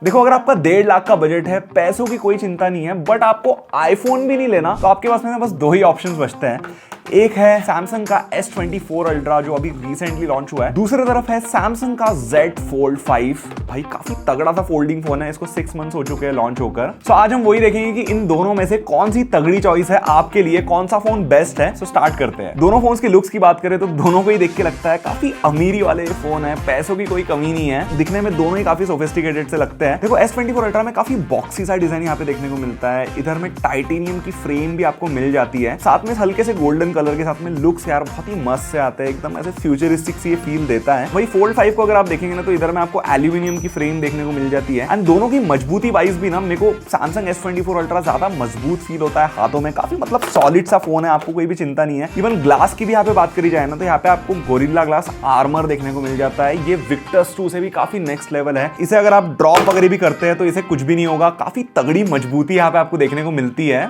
देखो, अगर आपका 1.5 लाख का बजट है, पैसों की कोई चिंता नहीं है, बट आपको आईफोन भी नहीं लेना, तो आपके पास में बस दो ही ऑप्शंस बचते हैं। एक है सैमसंग का S24 अल्ट्रा जो अभी रिसेंटली लॉन्च हुआ है, दूसरी तरफ है सैमसंग का Z Fold 5। भाई काफी तगड़ा सा फोल्डिंग फोन है, इसको 6 मंथ्स हो चुके हैं लॉन्च होकर। सो आज हम वही देखेंगे कि इन दोनों में से कौन सी तगड़ी चॉइस है आपके लिए, कौन सा फोन बेस्ट है। सो स्टार्ट करते हैं। दोनों फोन्स के लुक्स की बात करें तो दोनों को ही देख के लगता है काफी अमीरी वाले फोन है, पैसों की कोई कमी नहीं है, दिखने में दोनों ही काफी सोफिस्टिकेटेड से लगते हैं। देखो, S24 अल्ट्रा में काफी बॉक्सी सा डिजाइन यहाँ पे देखने को मिलता है, इधर में टाइटेनियम की फ्रेम भी आपको मिल जाती है, साथ में हल्के से गोल्डन कलर के साथ में लुक्स यार बहुत ही मस्त से आते हैं, एकदम ऐसे फ्यूचरिस्टिक सी ये फील देता है। वही Fold 5 को अगर आप देखेंगे ना तो इधर में आपको एल्यूमिनियम की फ्रेम देखने को मिल जाती है, एंड दोनों की मजबूती वाइज भी ना मेरे को सैमसंग S24 अल्ट्रा ज्यादा मजबूत फील होता है हाथों में, काफी मतलब सॉलिड सा फोन है, आपको कोई भी चिंता नहीं है। इवन ग्लास की भी यहाँ पे बात करी जाए ना तो यहाँ पे आपको गोरिल्ला ग्लास आर्मर देखने को मिल जाता है, ये विक्टर्स 2 से भी काफी नेक्स्ट लेवल है। इसे अगर आप ड्रॉप वगैरह भी करते हैं तो इसे कुछ भी नहीं होगा, काफी तगड़ी मजबूती यहाँ पे आपको देखने को मिलती है,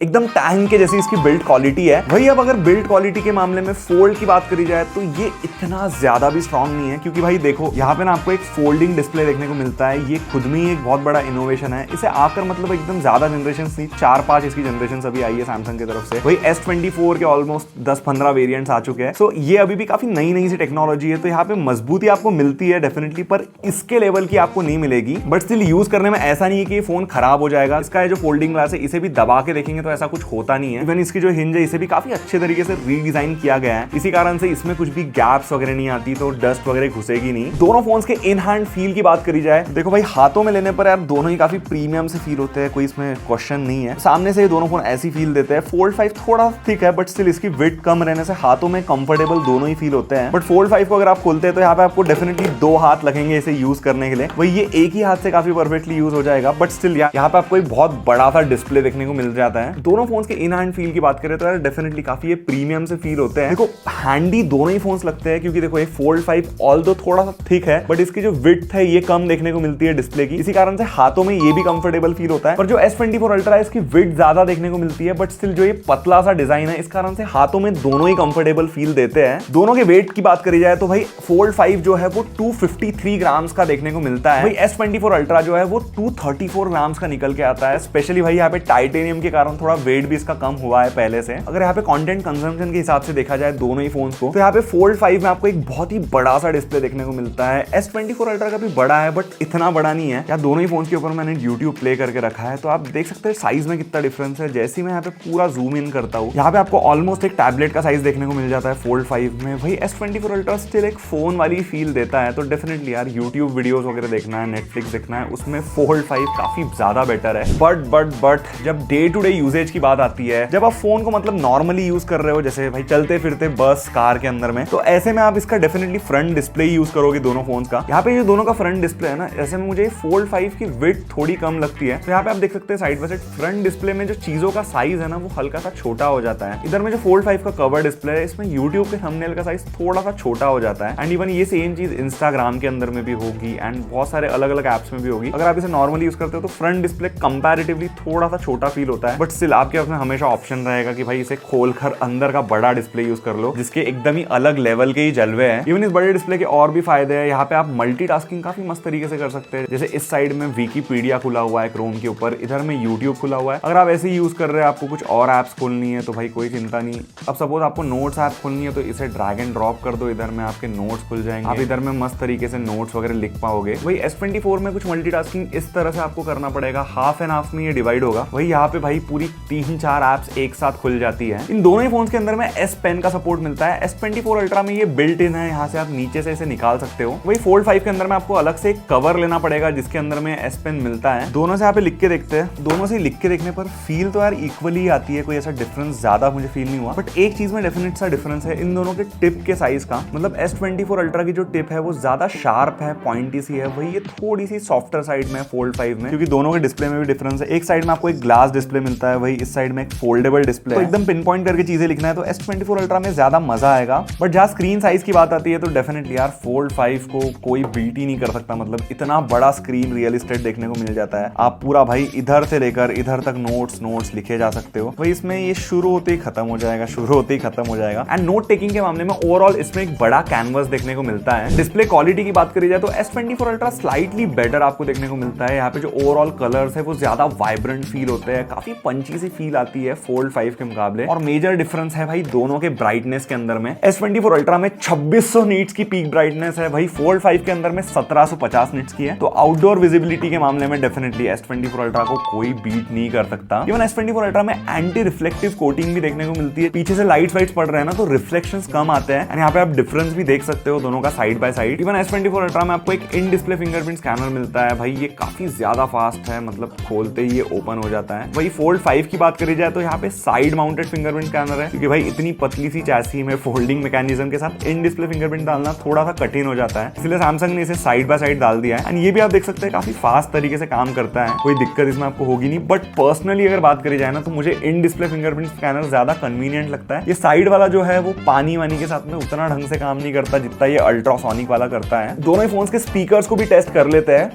एकदम टैंक के जैसी इसकी बिल्ड क्वालिटी है। वही अब अगर बिल्ड क्वालिटी के मामले में फोल्ड की बात करी जाए तो ये इतना ज्यादा भी स्ट्रांग नहीं है, क्योंकि भाई देखो यहाँ पे ना आपको एक फोल्डिंग डिस्प्ले देखने को मिलता है, ये खुद में ही एक बहुत बड़ा इनोवेशन है। इसे आकर मतलब एकदम ज्यादा जनरेशन नहीं, 4-5 इसकी जनरेशन अभी आई है सैमसंग की तरफ से। वही S24 के ऑलमोस्ट 10-15 वेरियंट्स आ चुके हैं। सो ये अभी भी काफी नई नई सी टेक्नोलॉजी है, तो यहाँ पे मजबूती आपको मिलती है डेफिनेटली, पर इसके लेवल की आपको नहीं मिलेगी। बट स्टिल यूज करने में ऐसा नहीं है कि ये फोन खराब हो जाएगा। इसका जो फोल्डिंग ग्लास है इसे भी दबा के देखेंगे तो ऐसा कुछ होता नहीं है। इवन इसकी जो हिंज है इसे भी काफी अच्छे तरीके से रीडिजाइन किया गया है, इसी कारण से इसमें कुछ भी गैप्स वगैरह नहीं आती, तो डस्ट वगैरह घुसेगी नहीं। दोनों फोन्स के इन हैंड फील की बात करी जाए, देखो भाई हाथों में लेने पर यार दोनों ही काफी प्रीमियम से फील होते हैं, कोई इसमें क्वेश्चन नहीं है। सामने से ये दोनों फोन ऐसी फील देते हैं। Fold 5 थोड़ा थिक है, बट स्टिल इसकी विड्थ कम रहने से हाथों में कंफर्टेबल दोनों ही फील होते हैं। बट Fold 5 को अगर आप खोलते हैं तो यहाँ पे आपको डेफिनेटली 2 हाथ लगेंगे इसे यूज करने के लिए, वही ये एक ही हाथ से काफी परफेक्टली यूज हो जाएगा। बट स्टिल यहाँ पे आपको एक बहुत बड़ा सा डिस्प्ले देखने को मिल जाता है। दोनों फोन्स के इन हैंड फील की बात करें तो यार डेफिनेटली काफी ये प्रीमियम से फील होते हैं। देखो हैंडी दोनों ही फोन्स लगते हैं, क्योंकि देखो ये Fold 5 ऑल्दो थोड़ा सा थिक है, बट इसकी जो विड्थ है ये कम देखने को मिलती है डिस्प्ले की, इसी कारण से हाथों में ये भी कंफर्टेबल फील होता है। पर जो S24 अल्ट्रा है इसकी विड्थ ज्यादा देखने को मिलती है, बट स्टिल जो ये पतला सा डिजाइन है इस कारण से हाथों में दोनों ही कंफर्टेबल फील देते हैं। दोनों के वेट की बात करी जाए तो भाई Fold 5 जो है वो 253 ग्राम्स का देखने को मिलता है, भाई S24 अल्ट्रा जो है वो 234 ग्राम्स का निकल के आता है। स्पेशली भाई यहाँ पे टाइटेनियम के कारण थोड़ा वेट भी इसका कम हुआ है पहले से। अगर यहाँ पे कंटेंट कंजम्पशन के हिसाब से देखा जाए दोनों ही फोन्स को, तो यहाँ पे Fold 5 में आपको एक बहुत ही बड़ा सा डिस्प्ले देखने को मिलता है। S24 अल्ट्रा का भी बड़ा है, बट इतना बड़ा नहीं है। यहाँ दोनों ही फोन्स के ऊपर मैंने YouTube प्ले करके रखा है, तो आप देख सकते हैं साइज में कितना डिफरेंस है। जैसे ही मैं यहाँ पे पूरा जूम इन करता हूँ, यहाँ पे आपको ऑलमोस्ट एक टैबलेट का साइज देखने को मिल जाता है Fold 5 में। वही S24 अल्ट्रा स्टिल एक फोन वाली फील देता है, तो डेफिनेटली यार YouTube वीडियोस वगैरह देखना है, Netflix देखना है, उसमें Fold 5 काफी ज्यादा बेटर है। बट जब डे टू डे यूजेज की बात आती है, जब आप फोन को मतलब नॉर्मली यूज कर रहे हो, जैसे भाई चलते फिरते बस कार के अंदर में, तो ऐसे में आप इसका डेफिनेटली फ्रंट डिस्प्ले यूज करोगे दोनों फोन्स का। यहाँ पे जो दोनों का फ्रंट डिस्प्ले है ना, ऐसे में मुझे Fold 5 की विड्थ थोड़ी कम लगती है। तो यहाँ पे आप देख सकते हैं side by side front display में जो चीजों का साइज है ना वो हल्का सा छोटा हो जाता है। इधर में जो Fold 5 का कवर डिस्प्ले है, इसमें यूट्यूब के थंबनेल का साइज थोड़ा सा छोटा हो जाता है। एंड इवन ये सेम चीज इंस्टाग्राम के अंदर में भी होगी एंड बहुत सारे अलग अलग एप्स में भी होगी। अगर आप इसे नॉर्मली यूज करते हो तो फ्रंट डिस्प्ले कंपैरेटिवली थोड़ा सा छोटा फील होता है, बट स्टिल आपके पास में हमेशा ऑप्शन रहेगा कि भाई इसे खोलकर अंदर का बड़ा डिस्प्ले यूज कर लो, जिसके एकदम ही अलग लेवल के ही जलवे हैं। इवन इस बड़े डिस्प्ले के और भी फायदे हैं। यहाँ पे आप मल्टीटास्किंग काफी मस्त तरीके से कर सकते हैं। जैसे इस साइड में विकिपीडिया खुला हुआ है क्रोम के ऊपर, इधर में यूट्यूब खुला हुआ है। अगर आप ऐसे ही यूज कर रहे हैं, आपको कुछ और एप्स खोलनी है तो भाई कोई चिंता नहीं। अब सपोज आपको नोट्स ऐप खोलनी है तो इसे ड्रैग एंड ड्रॉप कर दो, इधर में आपके नोट्स खुल जाएंगे, आप इधर में मस्त तरीके से नोट्स वगैरह लिख पाओगे। वही S24 में कुछ मल्टीटास्किंग इस तरह से आपको करना पड़ेगा, हाफ एंड हाफ में ये डिवाइड होगा। वही यहाँ पे भाई पूरी 3-4 एप्स एक साथ खुल जाती है। इन दोनों ही फोन्स के अंदर में S Pen का सपोर्ट मिलता है। S24 अल्ट्रा में ये बिल्ट इन है, यहाँ से आप नीचे से इसे निकाल सकते हो। वही Fold 5 के अंदर में आपको अलग से एक कवर लेना पड़ेगा जिसके अंदर में S Pen मिलता है। दोनों से यहाँ पे लिख के देखते हैं, दोनों से लिख के देखने पर फील तो यार इक्वली आती है, कोई ऐसा डिफरेंस ज्यादा मुझे फील नहीं हुआ। बट एक चीज में डेफिनेट सा डिफरेंस है इन दोनों के टिप के साइज का। मतलब S24 अल्ट्रा की जो टिप है वो ज्यादा शार्प है, पॉइंटी सी है, वही ये थोड़ी सी सॉफ्टर साइड में Fold 5 में, क्योंकि दोनों के डिस्प्ले में भी डिफरेंस है। एक साइड में आपको एक ग्लास डिस्प्ले मिलता है, भाई इस साइड में एक फोल्डेबल डिस्प्ले, तो एकदम पिन पॉइंट करके चीजें लिखना है तो S24 अल्ट्रा में ज्यादा मजा आएगा। बट जहां स्क्रीन साइज की बात आती है तो डेफिनेटली यार फोल्ड 5 को कोई बीट ही नहीं कर सकता। मतलब इतना बड़ा स्क्रीन रियल एस्टेट देखने को मिल जाता है, आप पूरा भाई इधर से लेकर इधर तक नोट्स लिखे जा सकते हो। भाई इसमें ये शुरू होते ही खत्म हो जाएगा, शुरू होते ही खत्म हो जाएगा। एंड नोट टेकिंग के मामले में ओवरऑल इसमें एक बड़ा कैनवस देखने को मिलता है। डिस्प्ले क्वालिटी की बात करी जाए तो S24 अल्ट्रा स्लाइटली बेटर आपको देखने को मिलता है। यहाँ पे जो ओवरऑल कलर्स है वो ज्यादा वाइब्रेंट फील होते हैं, काफी पंची सी फील आती है फोल्ड 5 के मुकाबले। और मेजर डिफरेंस है भाई दोनों के ब्राइटनेस के अंदर में। S24 अल्ट्रा में 2600 नीट्स की पीक ब्राइटनेस है, भाई फोल्ड 5 के अंदर में 1750 नीट्स की है। तो आउटडोर विजिबिलिटी के मामले में डेफिनेटली S24 अल्ट्रा को कोई बीट नहीं कर सकता। इवन S24 अल्ट्रा में एंटी रिफ्लेक्टिव कोटिंग भी देखने को मिलती है, पीछे से लाइट्स पड़ रहे हैं ना तो रिफ्लेक्शंस कम आते हैं। एंड यहाँ पे आप डिफरेंस भी देख सकते हो दोनों का side by side. Even S24 ultra में आपको एक इन डिस्प्ले फिंगरप्रिंट स्कैनर मिलता है, भाई ये काफी ज्यादा फास्ट है, मतलब खोलते ही ये ओपन हो जाता है। वही फोल्ड 5 की बात करी जाए तो यहाँ पे साइड माउंटेड फिंगरप्रिंट स्कैनर है, क्योंकि भाई इतनी पतली सी चैसी में फोल्डिंग मैकेनिज्म के साथ इन डिस्प्ले फिंगरप्रिंट डालना थोड़ा सा कठिन हो जाता है, इसलिए सैमसंग ने इसे साइड बाय साइड डाल दिया है। एंड ये भी आप देख सकते हैं काफी फास्ट तरीके से काम करता है, कोई दिक्कत इसमें आपको होगी नहीं। बट पर्सनली अगर बात करी जाए ना तो मुझे इन डिस्प्ले फिंगरप्रिंट स्कैनर ज्यादा कन्वीनियंट लगता है। ये साइड वाला जो है वो पानी वानी के साथ में उतना ढंग से काम नहीं करता जितना ये अल्ट्रासोनिक वाला करता है। दोनों ही फोन्स के स्पीकर्स को भी टेस्ट कर लेते हैं।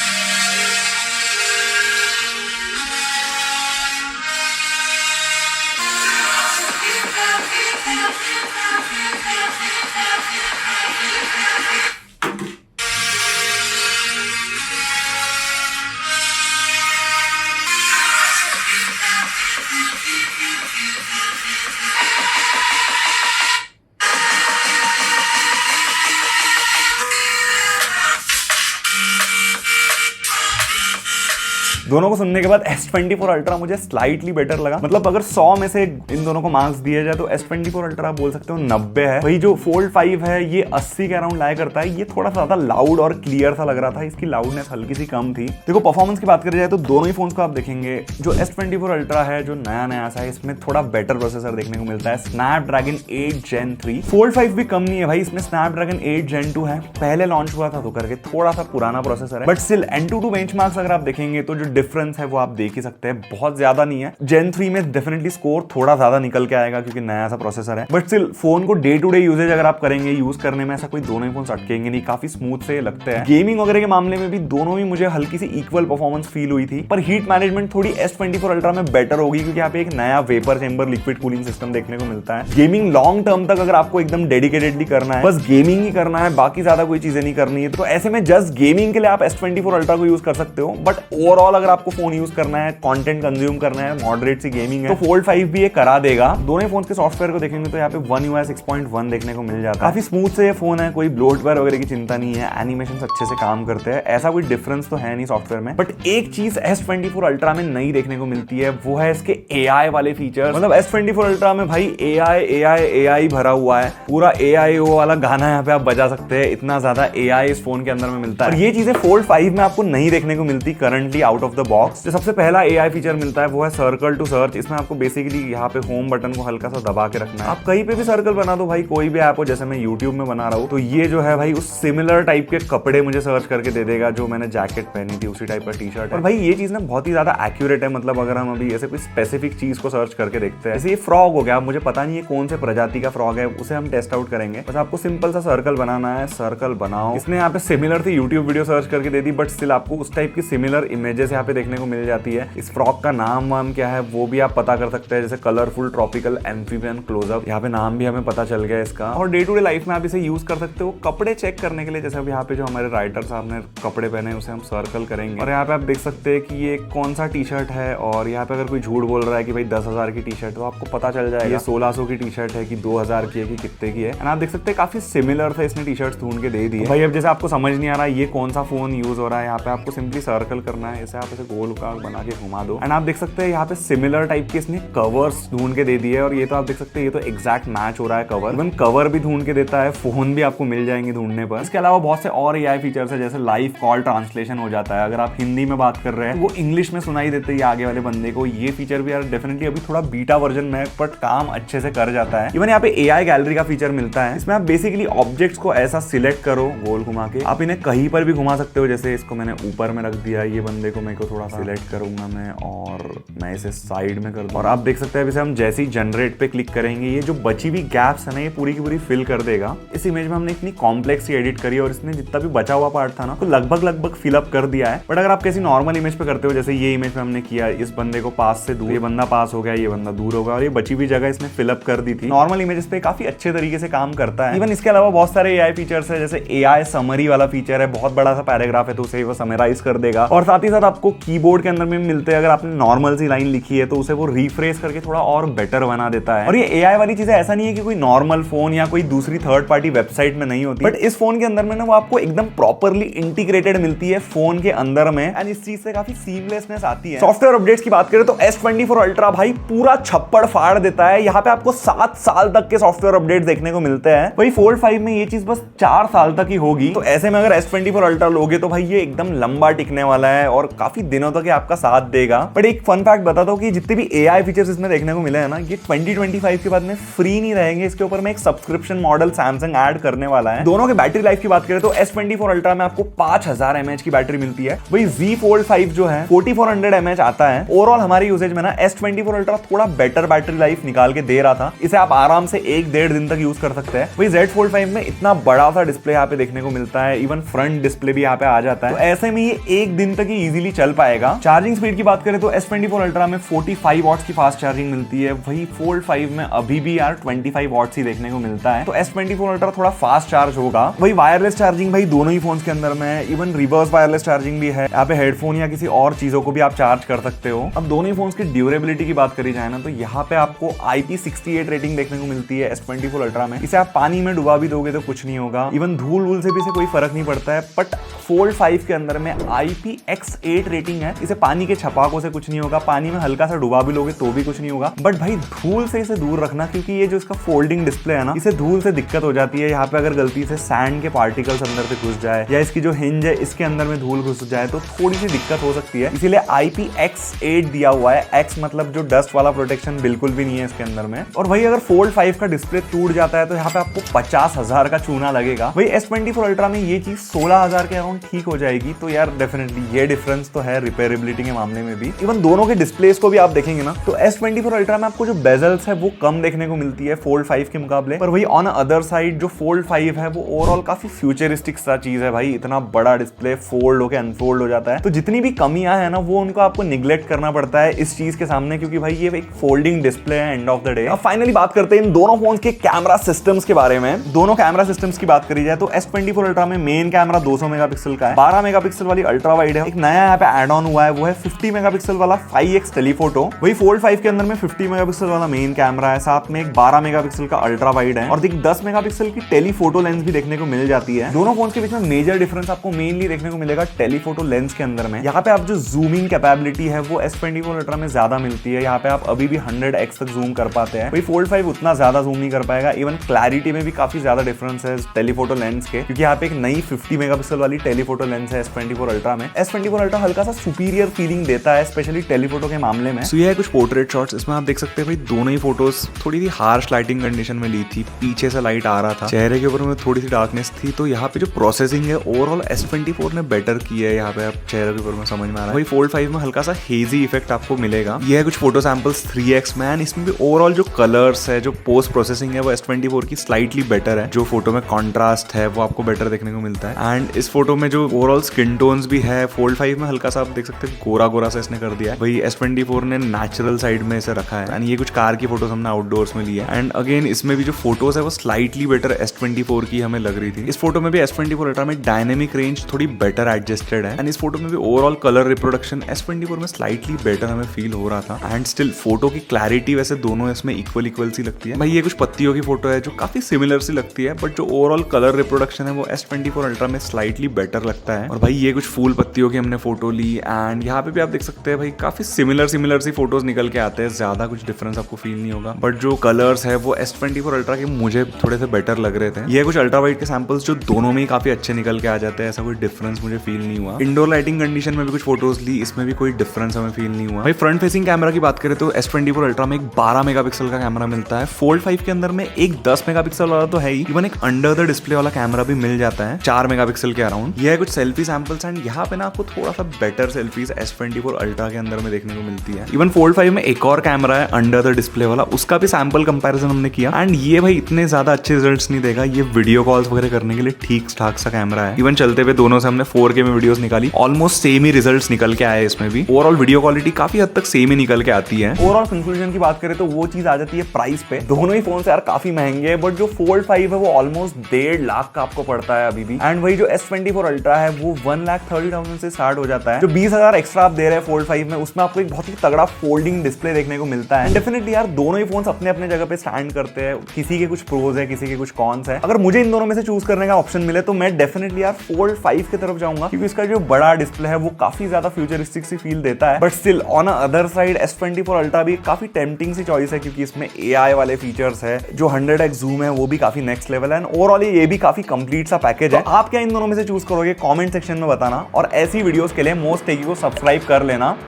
दोनों को सुनने के बाद S24 अल्ट्रा मुझे स्लाइटली बेटर लगा। मतलब अगर 100 में से इन दोनों को मार्क्स दिए जाए तो S24 अल्ट्रा बोल सकते हो 90 है। वही जो फोल्ड 5 है ये 80 के अराउंड लाया करता है, ये थोड़ा सा ज्यादा लाउड और क्लियर सा लग रहा था, इसकी लाउडनेस हल्की सी कम थी। देखो परफॉर्मेंस की बात करी जाए तो दोनों ही फोन्स को आप देखेंगे, जो S24 अल्ट्रा है जो नया सा है इसमें थोड़ा बेटर प्रोसेसर देखने को मिलता है, स्नैपड्रैगन 8 Gen 3। फोल्ड 5 भी कम नहीं है भाई, इसमें स्नैपड्रैगन 8 Gen 2 है, पहले लॉन्च हुआ था तो करके थोड़ा सा पुराना प्रोसेसर है। बट स्टिल Antutu बेंचमार्क्स अगर आप देखेंगे तो जो डिफरेंस है वो आप देख ही सकते हैं, बहुत ज्यादा नहीं है। Gen 3 में डेफिनेटली स्कोर थोड़ा ज्यादा निकल के आएगा क्योंकि नया सा प्रोसेसर है। बट स्टिल फोन को डे टू डे यूजेज अगर आप करेंगे, यूज करने में ऐसा कोई दोनों ही फोन अटकेंगे नहीं, काफी स्मूथ से लगते हैं। गेमिंग वगैरह के मामले में भी दोनों ही मुझे हल्की सी इक्वल परफॉर्मेंस फील हुई थी। पर हीट मैनेजमेंट थोड़ी S24 अल्ट्रा में बेटर होगी क्योंकि यहाँ पे एक नया vapour chamber liquid cooling system देखने को मिलता है। गेमिंग लॉन्ग टर्म तक अगर आपको एकदम डेडिकेटेडली करना है, बस गेमिंग ही करना है, बाकी ज्यादा कोई चीजें नहीं करनी है, तो ऐसे में जस्ट गेमिंग के लिए आप S24 अल्ट्रा को यूज कर सकते हो। बट ओवरऑल अगर आपको फोन यूज करना है, कंटेंट कंज्यूम करना है, मॉडरेट सी गेमिंग है, तो फोल्ड 5 भी ये करा देगा। दोनों फोन के सॉफ्टवेयर को देखेंगे तो यहाँ पे One UI 6.1 देखने को मिल जाता है, काफी स्मूथ से ये फोन है, कोई ब्लोटवेयर वगैरह की चिंता नहीं है, एनिमेशन अच्छे से काम करते हैं, ऐसा कोई डिफरेंस तो है नहीं सॉफ्टवेयर में। बट एक चीज S24 अल्ट्रा में नई देखने को मिलती है, वो है इसके AI वाले फीचर्स। मतलब S24 अल्ट्रा में भाई AI भरा हुआ है, पूरा AIO वाला गाना यहाँ पे आप बजा सकते हैं, इतना ज्यादा AI इस फोन के अंदर में मिलता है। और ये चीजें फोल्ड 5 में आपको नहीं देखने को मिलती currently out of the box. जो सबसे पहला AI फीचर मिलता है वो है सर्कल टू सर्च। इसमें आपको बेसिकली यहाँ पे होम बटन को हल्का सा दबा के रखना है, आप कहीं पे भी सर्कल बना दो भाई, कोई भी ऐप हो, जैसे मैं यूट्यूब में बना रहा हूँ तो ये जो है भाई उस सिमिलर टाइप के कपड़े मुझे सर्च करके दे देगा जो मैंने जैकेट पहनी थी, उसी टाइप का टी शर्ट है। और भाई ये चीज ना बहुत ही ज्यादा एक्यूरेट है। मतलब अगर हम अभी ऐसे कोई स्पेसिफिक चीज को सर्च करके देखते हैं, जैसे ये फ्रॉग हो गया, मुझे पता नहीं है कौन से प्रजाति का फ्रॉग है, उसे हम टेस्ट आउट करेंगे। बस आपको सिंपल सा सर्कल बनाना है, सर्कल बनाओ। इसने यहाँ पे सिमिलर थी यूट्यूब वीडियो सर्च करके दे दी, बट स्टिल आपको उस टाइप की सिमिलर इमेजेस यहाँ पे देखने को मिल जाती है। इस फ्रॉग का नाम वाम क्या है वो भी आप पता कर सकते हैं, जैसे कलरफुल ट्रॉपिकल एम्फीबियन क्लोजअप, यहाँ पे नाम भी हमें पता चल गया इसका। और डे टू डे लाइफ में आप इसे यूज कर सकते हो कपड़े चेक करने के लिए, जैसे अब यहाँ पे जो हमारे राइटर साहब ने कपड़े पहने उसे हम सर्कल करेंगे और यहाँ पे आप देख सकते हैं कि ये कौन सा टी शर्ट है। और यहाँ पे अगर कोई झूठ बोल रहा है कि भाई 10,000 की टी शर्ट, तो आपको पता चल जाएगा ये 1600 की टी शर्ट है कि 2000 की है कि कितने की है। एंड आप देख सकते हैं काफी सिमिलर था, इसने टी शर्ट ढूंढ के दे दी है। भाई अब जैसे आपको समझ नहीं आ रहा ये कौन सा फोन यूज हो रहा है, यहाँ पे आपको सिंपली सर्कल करना है, इसे आप ऐसे गोल का बना के घुमा दो। एंड आप देख सकते हैं यहाँ पे सिमिलर टाइप के इसने कवर्स ढूंढ के दे दिए। और ये तो आप देख सकते हैं ये तो एग्जैक्ट मैच हो रहा है कवर, इवन कवर भी ढूंढ के देता है, फोन भी आपको मिल जाएंगे ढूंढने पर। इसके अलावा बहुत से और AI फीचर्स है, जैसे लाइव कॉल ट्रांसलेशन हो जाता है, अगर आप हिंदी में बात कर रहे हैं वो इंग्लिश में सुनाई देते हैं आगे वाले बंदे को। ये फीचर भी यार डेफिनेटली अभी थोड़ा बीटा वर्जन में है, बट काम अच्छे से कर जाता है। इवन यहाँ पे AI गैलरी का फीचर मिलता है, इसमें आप बेसिकली ऑब्जेक्ट्स को ऐसा सिलेक्ट करो गोल घुमा के, आप इन्हें कहीं पर भी घुमा सकते हो। जैसे इसको मैंने ऊपर में रख दिया, ये बंदे को मेरे को को थोड़ा सा सिलेक्ट करूंगा मैं और मैं इसे साइड में कर दूंगा। और आप देख सकते हैं इसे हम जैसे ही जनरेट पे क्लिक करेंगे ये जो बची हुई गैप्स है ना ये पूरी की पूरी फिल कर देगा। इस इमेज में हमने इतनी कॉम्प्लेक्स एडिट करी और इसने जितना भी बचा हुआ पार्ट था ना तो लगभग फिलअप कर दिया है। बट अगर आप किसी नॉर्मल इमेज पे करते हो जैसे ये इमेज में हमने किया, इस बंदे को पास से दूर, ये बंदा पास हो गया, ये बंदा दूर होगा और ये बची हुई जगह इसने फिलअप कर दी थी। नॉर्मल इमेजेस पे काफी अच्छे तरीके से काम करता है। इवन इसके अलावा बहुत सारे एआई फीचर्स है, जैसे एआई समरी वाला फीचर है, बहुत बड़ा सा पैराग्राफ है तो उसे वो समराइज कर देगा। और साथ ही साथ आपको कीबोर्ड के अंदर में मिलते हैं, अगर आपने नॉर्मल सी लाइन लिखी है तो उसे वो रिफ्रेश करके थोड़ा और बेटर बना देता है। और ये एआई वाली चीजें ऐसा नहीं है कि कोई नॉर्मल फोन या कोई दूसरी थर्ड पार्टी वेबसाइट में नहीं होती, बट इस फोन के अंदर में ना वो आपको एकदम प्रॉपरली इंटीग्रेटेड मिलती है फोन के अंदर में एंड इस चीज से काफी सीमलेसनेस आती है। सॉफ्टवेयर अपडेट्स की बात करें तो S24 अल्ट्रा भाई पूरा छप्पड़ फाड़ देता है। यहाँ पे आपको 7 साल तक के सॉफ्टवेयर अपडेट देखने को मिलते हैं। वही फोल्ड 5 में ये चीज बस 4 साल तक ही होगी। तो ऐसे में अगर S24 अल्ट्रा लोगे तो भाई ये एकदम लंबा टिकने वाला है और काफी दिनों तक ये आपका साथ देगा। बट एक फन फैक्ट बता दो कि जितने भी एआई फीचर्स इसमें देखने को मिले हैं ना ये 2025 के बाद में फ्री नहीं रहेंगे। इसके ऊपर में एक सब्सक्रिप्शन मॉडल सैमसंग ऐड करने वाला है। दोनों के बैटरी लाइफ की बात करें तो S24 अल्ट्रा में आपको 5000 mAh की बैटरी मिलती है। वही Z Fold 5 जो है 4400 mAh आता है। ओवरऑल हमारी यूसेज में ना S24 अल्ट्रा थोड़ा बेटर बैटरी लाइफ निकाल के दे रहा था। इसे आप आराम से 1-1.5 दिन तक यूज कर सकते हैं। वही Z Fold 5 में इतना बड़ा सा डिस्प्ले यहाँ पे देखने को मिलता है, इवन फ्रंट डिस्प्ले भी यहाँ पे आ जाता है। तो ऐसे में ये 1 दिन तक ही इजीली चल पाएगा। चार्जिंग स्पीड की बात करें तो S24 अल्ट्रा में 45 वॉट्स की फास्ट चार्जिंग मिलती है। वही फोल्ड 5 में अभी भी यार 25 वॉट्स ही देखने को मिलता है। तो S24 अल्ट्रा थोड़ा फास्ट चार्ज होगा। वही वायरलेस चार्जिंग भाई दोनों ही फोन्स के अंदर में, इवन रिवर्स वायरलेस चार्जिंग भी है। यहाँ पे हेडफोन या किसी और चीजों को भी आप चार्ज कर सकते हो। अब दोनों ही फोन्स की ड्यूरेबिलिटी की बात करी जाए ना तो यहाँ पे आपको IP68 रेटिंग देखने को मिलती है S24 अल्ट्रा में। इसे आप पानी में डुबा भी दोगे तो कुछ नहीं होगा, इवन धूल वूल से भी इसे कोई फर्क नहीं पड़ता है। बट फोल्ड 5 के अंदर में IPX8 रेटिंग है, इसे पानी के छपाकों से कुछ नहीं होगा, पानी में हल्का सा डुबा भी लोगे तो भी कुछ नहीं होगा। बट भाई धूल से इसे दूर रखना, क्योंकि ये जो इसका फोल्डिंग डिस्प्ले है ना इसे धूल से दिक्कत हो जाती है। यहाँ पे अगर गलती से सैंड के पार्टिकल्स अंदर से घुस जाए या इसकी जो हिंज है इसके अंदर में धूल घुस जाए तो थोड़ी सी दिक्कत हो सकती है। इसीलिए IPX8 दिया हुआ है। X मतलब जो डस्ट वाला प्रोटेक्शन बिल्कुल भी नहीं है इसके अंदर में। और वही अगर फोल्ड 5 का डिस्प्ले टूट जाता है तो यहाँ पे आपको 50,000 का चूना लगेगा। वही S24 अल्ट्रा में ये चीज 16,000 के अराउंड ठीक हो जाएगी। तो यार डेफिनेटली ये डिफरेंस तो है रिपेयरेबिलिटी के मामले में भी। इवन दोनों के डिस्प्लेस को भी आप देखेंगे ना तो S24 अल्ट्रा में आपको जो बेजल्स है वो कम देखने को मिलती है फोल्ड 5 के मुकाबले। पर वही ऑन अदर साइड जो फोल्ड 5 है वो ओवरऑल काफी फ्यूचरिस्टिक सा चीज है भाई। इतना बड़ा डिस्प्ले फोल्ड होकर अनफोल्ड हो जाता है तो जितनी भी कमियां है ना वो उनको आपको निग्लेक्ट करना पड़ता है इस चीज के सामने, क्योंकि भाई ये एक फोल्डिंग डिस्प्ले है एंड ऑफ द डे। अब फाइनली बात करते हैं इन दोनों फोन्स के कैमरा सिस्टम्स के बारे में। दोनों कैमरा सिस्टम्स की बात करी जाए तो S24 अल्ट्रा में मेन कैमरा 200 मेगापिक्सल का है, 12 मेगापिक्सल वाली अल्ट्रा वाइड है। एक नया यहाँ पे एड ऑन हुआ है वो है 50 मेगापिक्सल वाला 5x टेलीफोटो। वही फोल्ड 5 के अंदर में 50 मेगापिक्सल वाला मेन कैमरा है, साथ में एक 12 मेगापिक्सल का अल्ट्रा वाइड है और 10 मेगापिक्सल की टेलीफोटो लेंस भी देखने को मिल जाती है। दोनों फोन्स के बीच में मेजर डिफरेंस आपको मेनली देखने को मिलेगा टेलीफोटो लेंस के अंदर में। यहाँ पे आप जो जूमिंग कैपेबिलिटी है वो S24 अल्ट्रा में ज्यादा मिलती है। यहाँ पे आप अभी भी 100x तक जूम कर पाते हैं। वही फोल्ड 5 उतना ज्यादा जूम नहीं कर पाएगा। इवन क्लैरिटी में भी काफी ज्यादा डिफरेंस है टेलीफोटो लेंस के, क्योंकि यहाँ पे एक नई 50 मेगापिक्सल वाली टेलीफोटो लेंस है S24 अल्ट्रा में। S24 अल्ट्रा हल्का सा सुपीरियर फीलिंग देता है स्पेशली टेलीफोटो के मामले में। तो ये है कुछ पोर्ट्रेट शॉट्स। इसमें आप देख सकते हैं भाई दोनों ही फोटोज थोड़ी सी हार्श लाइटिंग कंडीशन में ली थी, पीछे से लाइट आ रहा था, चेहरे के ऊपर में थोड़ी सी डार्कनेस थी। तो यहाँ पे जो प्रोसेसिंग है ओवरऑल S24 ने बेटर की है। यहाँ पे आप चेहरे के ऊपर में समझ में आ रहा है। वही फोल्ड 5 में हल्का सा हेजी इफेक्ट आपको मिलेगा। ये है कुछ फोटो सैंपल्स 3x में, इसमें भी ओवरऑल जो कलर्स है, जो पोस्ट प्रोसेसिंग है वो S24 की स्लाइटली बेटर है। जो फोटो में कॉन्ट्रास्ट है वो आपको बेटर देखने को मिलता है। एंड इस फोटो में जो ओवरऑल स्किन टोन्स भी है फोल्ड 5 में हल्का सा आप देख सकते हैं गोरा गोरा सा इसने कर दिया है। वही S24 ने नेचुरल साइड में इसे रखा है। एंड ये कुछ कार की फोटोज हमने आउटडोर्स में ली है। एंड अगेन इसमें भी जो फोटोज है वो स्लाइटली बेटर S24 की हमें लग रही थी। इस फोटो में भी S24 अल्ट्रा में डायनेमिक रेंज थोड़ी बेटर एडजस्टेड है। एंड इस फोटो में भी ओवरऑल कलर रिप्रोडक्शन S24 में स्लाइटली बेटर हमें फील हो रहा था। एंड स्टिल फोटो की क्लैरिटी वैसे दोनों इसमें इक्वल सी लगती है। भाई ये कुछ पत्तियों की फोटो है जो काफी सिमिलर सी लगती है, बट जो ओवरऑल कलर रिप्रोडक्शन है वो S24 अल्ट्रा में स्लाइटली बेटर लगता है। और भाई ये कुछ फूल पत्तियों की हमने फोटो ली एंड यहाँ पे भी आप देख सकते हैं भाई काफी सिमिलर सी फोटोज निकल के आते हैं। ज्यादा कुछ डिफरेंस आपको फील नहीं होगा, बट जो कलर्स है वो S24 अल्ट्रा के मुझे थोड़े से बेटर लग रहे थे। ये कुछ अल्ट्रा वाइड के सैंपल्स जो दोनों में ही काफी अच्छे निकल के आ जाते हैं। ऐसा कोई डिफरेंस मुझे फील नहीं हुआ। इंडोर लाइटिंग कंडीशन में भी कुछ फोटोज ली, इसमें भी कोई डिफरेंस हमें फील नहीं हुआ। भाई फ्रंट फेसिंग कैमरा की बात करें तो S24 अल्ट्रा में एक 12 मेगापिक्सल का कैमरा मिलता है। फोल्ड 5 के अंदर में एक 10 मेगापिक्सल वाला तो है ही, इवन एक अंडर द डिस्प्ले वाला कैमरा भी मिल जाता है 4 मेगापिक्सल के अराउंड। ये है कुछ सेल्फी सैंपल्स एंड यहाँ पे ना आपको थोड़ा सा बेटर सेल्फीज S24 अल्ट्रा के अंदर में देखने को मिलती है। इवन फोल्ड 5 में एक और कैमरा है अंडर द डिस्प्ले वाला, उसका भी सैंपल कंपैरिजन हमने किया एंड ये भाई इतने ज्यादा अच्छे रिजल्ट्स नहीं देगा, ये वीडियो कॉल्स वगैरह करने के लिए ठीक ठाक सा कैमरा है। इवन चलते हुए दोनों से हमने 4K में वीडियोस निकाली, ऑलमोस्ट सेम ही रिजल्ट्स निकल के आए इसमें भी। ओवरऑल वीडियो क्वालिटी काफी हद तक सेम ही निकल के आती है। ओवरऑल कंक्लूजन की बात करें तो वो चीज आ जाती है प्राइस पे। दोनों ही फोन यार काफी महंगे हैं, बट जो फोल्ड 5 है वो ऑलमोस्ट 1.5 लाख का आपको पड़ता है अभी भी, एंड वही जो S24 अल्ट्रा है वो 1,30,000 से स्टार्ट हो जाता है। जो 20,000 एक्स्ट्रा आप दे रहे हैं फोल्ड 5 में, उसमें आपको एक बहुत ही तगड़ा फोल्डिंग डिस्प्ले देखने को मिलता है। डेफिनेटली यार दोनों ही फोन्स अपने अपने जगह पे स्टैंड करते हैं, किसी के कुछ प्रोज है, किसी के कुछ कॉन्स है। अगर मुझे इन दोनों में से चूज करने का ऑप्शन मिले तो मैं डेफिनेटली यार फोल्ड 5 की तरफ जाऊंगा, क्योंकि इसका जो बड़ा डिस्प्ले है वो काफी ज्यादा फ्यूचरिस्टिक सी फील देता है। But still on other side S24 ultra भी काफी टेम्पटिंग सी चॉइस है, क्योंकि इसमें AI वाले फीचर्स है, जो 100x जूम है वो भी काफी नेक्स्ट लेवल है, एंड ओवरऑल ये भी काफी कंप्लीट सा पैकेज है। आप क्या इन दोनों में से चूज करोगे कमेंट सेक्शन में बताना, और ऐसी वीडियोस के लिए मोस्ट टेकी को सब्सक्राइब कर लेना।